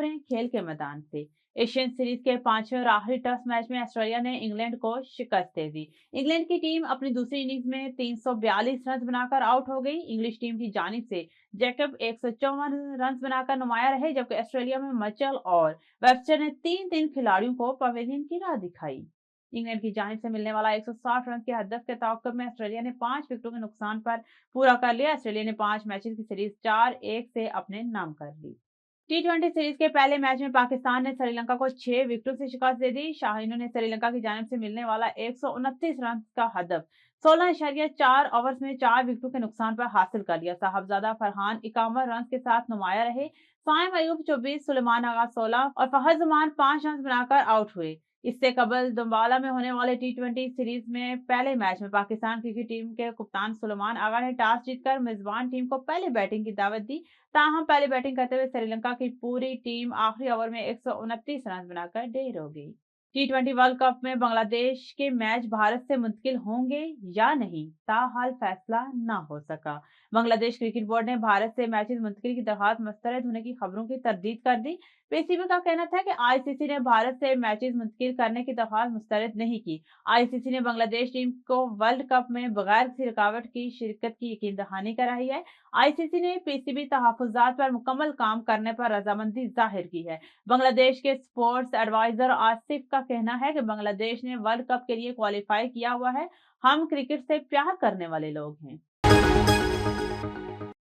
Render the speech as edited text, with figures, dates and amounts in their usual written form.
खबरें खेल के मैदान से। एशियन सीरीज के पांचवें और आखिरी टेस्ट मैच में ऑस्ट्रेलिया ने इंग्लैंड को शिकस्त दे दी। इंग्लैंड की टीम अपनी दूसरी इनिंग्स में 342 रन बनाकर आउट हो गई। इंग्लिश टीम की जानिब से जैकब 154 रन बनाकर नुमाया रहे, जबकि ऑस्ट्रेलिया में मचल और वेबस्टर ने तीन तीन खिलाड़ियों को पवेलियन की राह दिखाई। इंग्लैंड की जानिब से मिलने वाला 160 रन के हदफ के तवक्कुफ में ऑस्ट्रेलिया ने 5 विकेटों के नुकसान पर पूरा कर लिया। ऑस्ट्रेलिया ने 5 मैचेस की सीरीज 4-1 से अपने नाम कर ली। T20 सीरीज के पहले मैच में पाकिस्तान ने श्रीलंका को 6 विकेटों से शिकस्त दे दी। शाहीनों ने श्रीलंका की जानिब से मिलने वाला 129 रन का हदफ 16.4 ओवर्स में 4 विकेटों के नुकसान पर हासिल कर लिया। साहबजादा फरहान 51 रन के साथ नुमाया रहे। फाइम अयूब 24, सुलेमान आगा 16 और फहद जुमान 5 रन बनाकर आउट हुए। इससे कबल दुम्बाला में होने वाले T20 सीरीज में पहले मैच में पाकिस्तान क्रिकेट टीम के कप्तान सुलेमान आगा ने टॉस जीतकर मेजबान टीम को पहले बैटिंग की दावत दी। ताहम पहले बैटिंग करते हुए श्रीलंका की पूरी टीम आखिरी ओवर में 129 रन बनाकर ढेर हो गई। T20 वर्ल्ड कप में बांग्लादेश के मैच भारत से मुंतकिल होंगे या नहीं, ताहाल फैसला न हो सका। बांग्लादेश क्रिकेट बोर्ड ने भारत से मैचेस मुंतकिल की दरखास्त मुस्तरद होने की खबरों की तरदीद कर दी। पीसीबी का कहना था कि आईसीसी ने भारत से मैचेस मुंतकिल करने की दरखास्त मुस्तरद नहीं की। आईसीसी ने बांग्लादेश टीम को वर्ल्ड कप में बगैर किसी रुकावट की शिरकत की यकीन दहानी कराई है। आईसीसी ने पीसीबी तहफुजात पर मुकम्मल काम करने पर रजामंदी जाहिर की है। बांग्लादेश के स्पोर्ट्स एडवाइजर आसिफ का कहना है कि बांग्लादेश ने वर्ल्ड कप के लिए क्वालिफाई किया हुआ है। हम क्रिकेट से प्यार करने वाले लोग हैं।